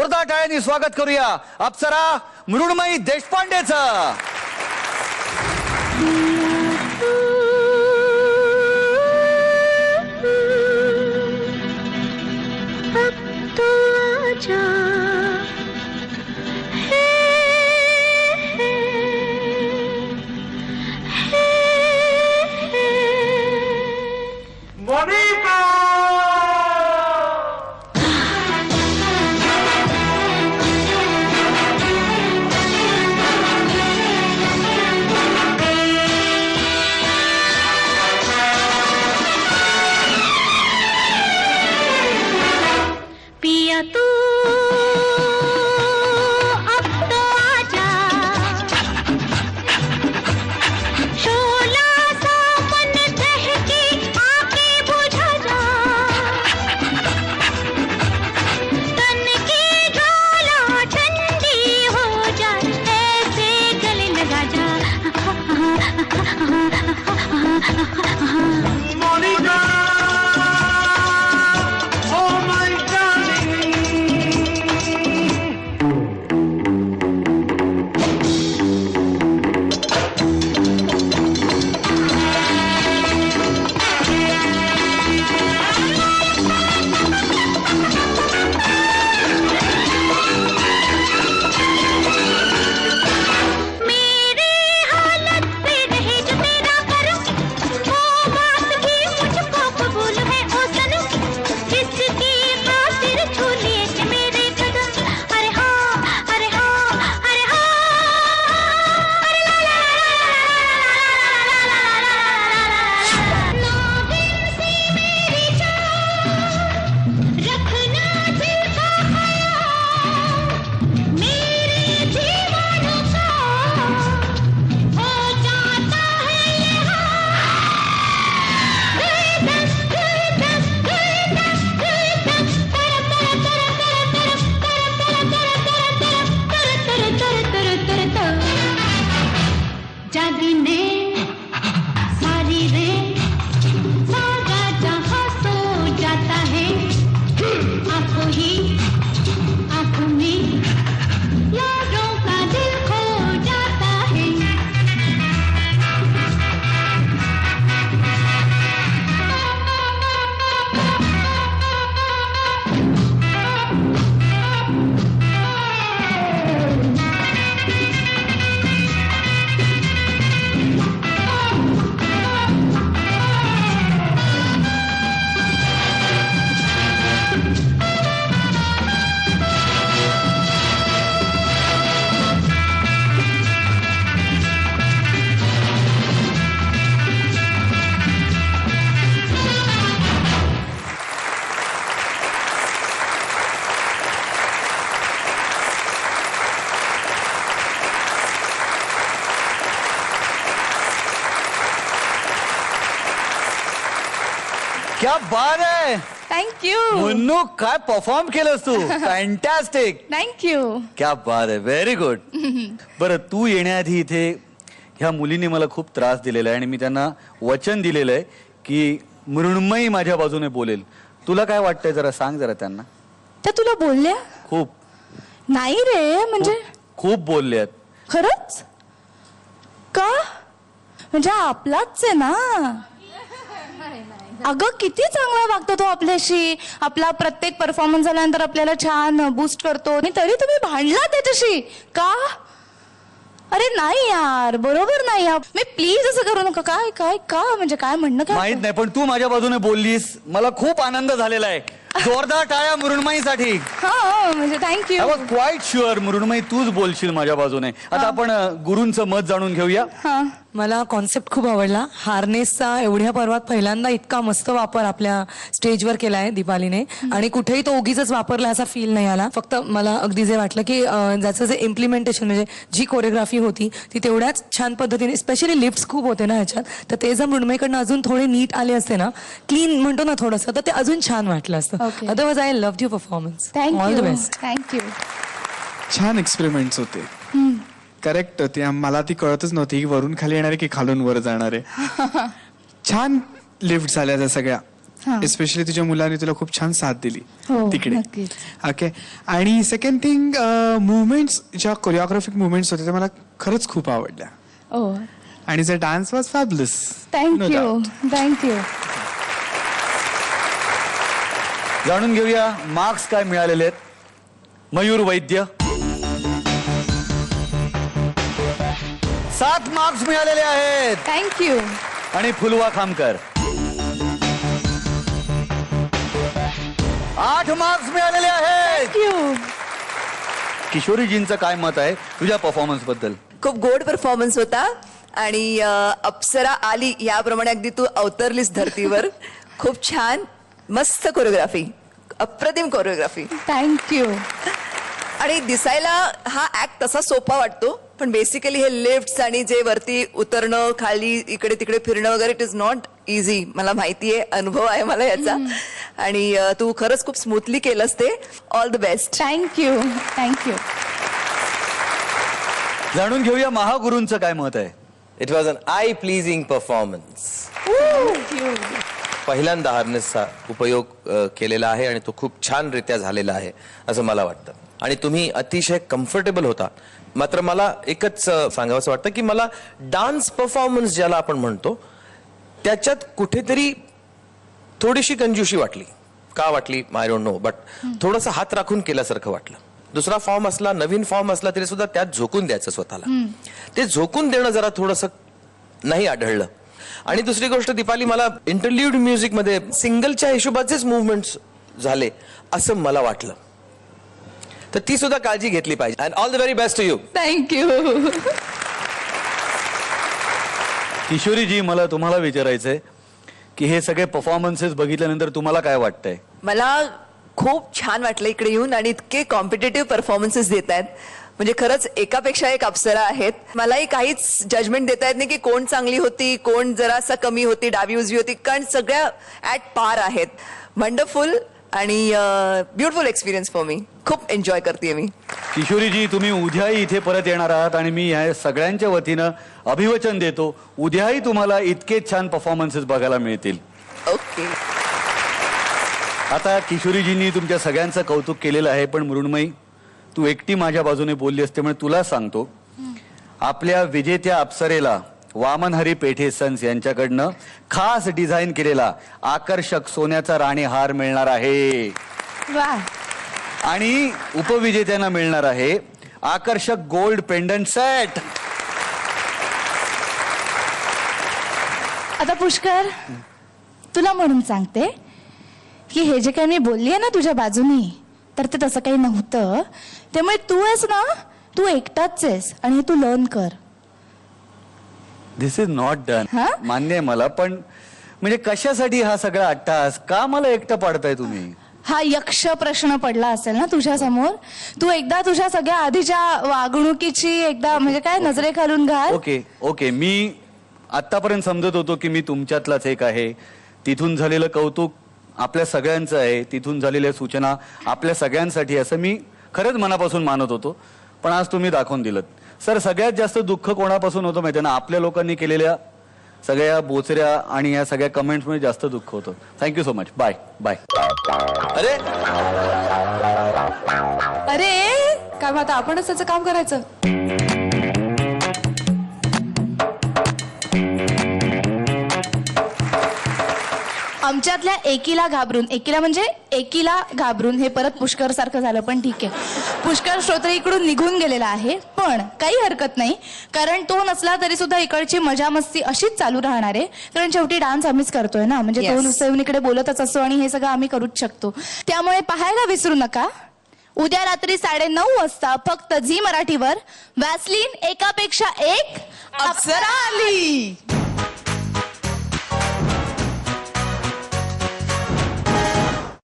जोरदार टाळ्यांनी स्वागत करूया अप्सरा मृण्मयी देशपांडेचं. क्या बात है. थँक्यू. मुन्नू काय परफॉर्म केलंस तू. फॅन्टॅस्टिक. थँक्यू. क्या बात आहे. Very good. बरं तू येण्याआधी इथे ह्या मुलीने मला खूप त्रास दिलेला आहे आणि मी त्यांना वचन दिलेलं आहे की मृण्मयी माझ्या बाजूने बोलेल. तुला काय वाटतंय जरा सांग जरा त्यांना. त्या तुला बोलल्या? खूप. नाही रे म्हणजे खूप बोलले आहेत. खरंच का? म्हणजे आपलाच आहे ना. अगं किती चांगला वागतो तो आपल्याशी. आपला प्रत्येक परफॉर्मन्स झाल्यानंतर आपल्याला छान बूस्ट करतो आणि तरी तुम्ही भांडला त्याच्याशी का? अरे नाही यार बरोबर नाही यार. मी प्लीज असं करू नका. काय काय का म्हणजे काय म्हणणं काय माहित नाही पण तू माझ्या बाजूने बोललीस मला खूप आनंद झालेला आहे. जोरदार टाळ्या मृण्मयीसाठी. हा म्हणजे thank you. I was quite sure Mrunmayi तूच बोलशील माझ्या बाजूने. आता आपण गुरूंचं मत जाणून घेऊया. मला कॉन्सेप्ट खूप आवडला. हार्नेसचा एवढ्या पर्वात पहिल्यांदा इतका मस्त वापर आपल्या स्टेजवर केलाय दीपालीने आणि कुठेही तो उगीच वापरला असा फील नाही आला. फक्त मला अगदी जे वाटलं की ज्याचं जे इम्प्लिमेंटेशन म्हणजे जी कोरिओग्राफी होती ती तेवढ्याच छान पद्धतीने स्पेशली लिफ्ट्स खूप होते ना ह्याच्यात तर ते जर मृण्मयीकडनं अजून थोडे नीट आले असते ना क्लीन म्हणतो ना थोडंसं तर ते अजून छान वाटलं असतं. Otherwise I love your performance. All the best. Thank you. छान एक्सपेरिमेंट्स होते. करेक्ट. ती मला ती कळतच नव्हती की वरून खाली येणार आहे की खालून वर जाणार आहे. छान लिफ्ट झाल्या त्या सगळ्या. हा. एस्पेशली तुझ्या मुलाने तुला खूप छान साथ दिली हो, तिकडे. नक्कीच. ओके. आणि सेकंड थिंग, मुवमेंट्स ज्या कोरिओग्राफिक मुवमेंट्स होते त्या मला खरंच खूप आवडल्या. ओ आणि the dance was fabulous. Thank you thank you. जाणून घेऊया मार्क्स काय मिळालेले आहेत. मयूर वैद्य 7 मार्क्स मिळालेले आहेत. थँक्यू. आणि फुलवा खामकर 8 मार्क्स मिळालेले आहेत. थँक्यू. किशोरीजींचं काय मत आहे तुझ्या परफॉर्मन्स बद्दल? खूप गोड परफॉर्मन्स होता आणि अप्सरा आली याप्रमाणे अगदी तू अवतरलीस धर्तीवर. खूप छान, मस्त कोरिओग्राफी, अप्रतिम कोरिओग्राफी. थँक्यू. आणि दिसायला हा ऍक्ट तसा सोपा वाटतो, पण बेसिकली हे लिफ्ट्स आणि जे वरती उतरणं, खाली इकडे तिकडे फिरणं वगैरे, इट इज नॉट इझी. मला माहितीये, अनुभव आहे मला याचा. आणि तू खरंच खूप स्मूथली केलंस ते. All the best. Thank you thank you. जाणून घेऊया महागुरूंचं काय मत आहे. It was an eye pleasing performance. पहिल्यांदा हार्नेसचा उपयोग केलेला आहे आणि तो खूप छानरित्या झालेला आहे असं मला वाटतं. आणि तुम्ही अतिशय कम्फर्टेबल होता. मात्र मला एकच सांगावंसं वाटतं की मला डान्स परफॉर्मन्स ज्याला आपण म्हणतो त्याच्यात कुठेतरी थोडीशी कंजूशी वाटली. का वाटली आय डोंट नो, बट थोडंसं हात राखून केल्यासारखं वाटलं. दुसरा फॉर्म असला, नवीन फॉर्म असला तरी सुद्धा त्यात झोकून द्यायचं स्वतःला. ते झोकून देणं जरा थोडंसं नाही आढळलं. आणि दुसरी गोष्ट दीपाली, मला इंटरल्यूड म्युझिक मध्ये सिंगलच्या हिशोबाचेच मुवमेंट्स झाले असं मला वाटलं. तर ती सुद्धा काळजी घेतली पाहिजे. And all the very best to you. Thank you. Kishoriji, मला तुम्हाला विचारायचंय की हे सगळे परफॉर्मन्सेस बघितल्यानंतर तुम्हाला काय वाटतंय? मला खूप छान वाटलं इकडे येऊन. आणि इतके कॉम्पिटेटिव्ह परफॉर्मन्सेस देत आहेत, म्हणजे खरंच एकापेक्षा एक अप्सरा आहेत. मलाही काहीच जजमेंट देता येत नाही की कोण चांगली होती, कोण जरासा कमी होती, डावी उजवी होती, कारण सगळ्या ऍट पार आहेत. वंडरफुल आणि ब्युटिफुल एक्सपिरियन्स फॉर मी. खूप एन्जॉय करते मी. किशोरीजी, तुम्ही उद्याही इथे परत येणार आहात आणि मी या सगळ्यांच्या वतीनं अभिवचन देतो, उद्याही तुम्हाला इतकेच छान परफॉर्मन्सेस बघायला मिळतील. ओके. आता किशोरीजींनी तुमच्या सगळ्यांचं कौतुक केलेलं आहे, पण मृण्मयी, तू एकटी माझ्या बाजूने बोलली असते म्हणून तुला सांगतो, आपल्या विजेत्या अप्सरेला वामन हरी पेठे सन्स यांच्याकडनं खास डिझाईन केलेला आकर्षक सोन्याचा राणी हार मिळणार आहे. वा. आणि उपविजेत्यांना मिळणार आहे आकर्षक गोल्ड पेंडंट सेट. आता पुष्कर, तुला म्हणून सांगते की हे जे काही मी बोलली आहे ना तुझ्या बाजूनी, तर ते तसं काही नव्हतं. त्यामुळे तू आहेस ना, तू एकटाच आहेस आणि हे तू लर्न कर. दिस इज नॉट डन. हा? मान्य आहे मला, पण म्हणजे कशासाठी हा सगळा अट्टास? का मला एकटं पाडताय तुम्ही? हा यक्ष प्रश्न पडला असेल ना तुझ्या समोर. तू एकदा तुझ्या सगळ्या आधीच्या वागणुकीची एकदा म्हणजे काय नजरेखालून घाल. ओके ओके, मी आतापर्यंत समजत होतो की मी तुमच्यातलाच एक आहे. तिथून झालेलं कौतुक आपल्या सगळ्यांचं आहे, तिथून झालेल्या सूचना आपल्या सगळ्यांसाठी, असं मी खरंच मनापासून मानत होतो. पण आज तुम्ही दाखवून दिलं. सर, सगळ्यात जास्त दुःख कोणापासून होतं माहिती ना? आपल्या लोकांनी केलेल्या सगळ्या बोचऱ्या आणि या सगळ्या कमेंट्समुळे जास्त दुःख होतं. Thank you so much. Bye bye. अरे अरे काय मग आता आपणच त्याचं काम करायचं? आमच्यातल्या एकीला घाबरून हे परत पुष्कर सारखं झालं, पण ठीक आहे. पुष्कर श्रोत्री इकडून निघून गेलेला आहे, पण काही हरकत नाही, कारण तो नसला तरी सुद्धा इकडची मजा मस्ती अशीच चालू राहणार आहे. कारण शेवटी डान्स आम्हीच करतोय ना, म्हणजे Yes. तो नुसतं इकडे बोलतच असतो आणि हे सगळं आम्ही करूच शकतो. त्यामुळे पाहायला विसरू नका. उद्या रात्री 9:30 वाजता फक्त झी मराठीवर वॅसलीन एकापेक्षा एक अप्सरा आली.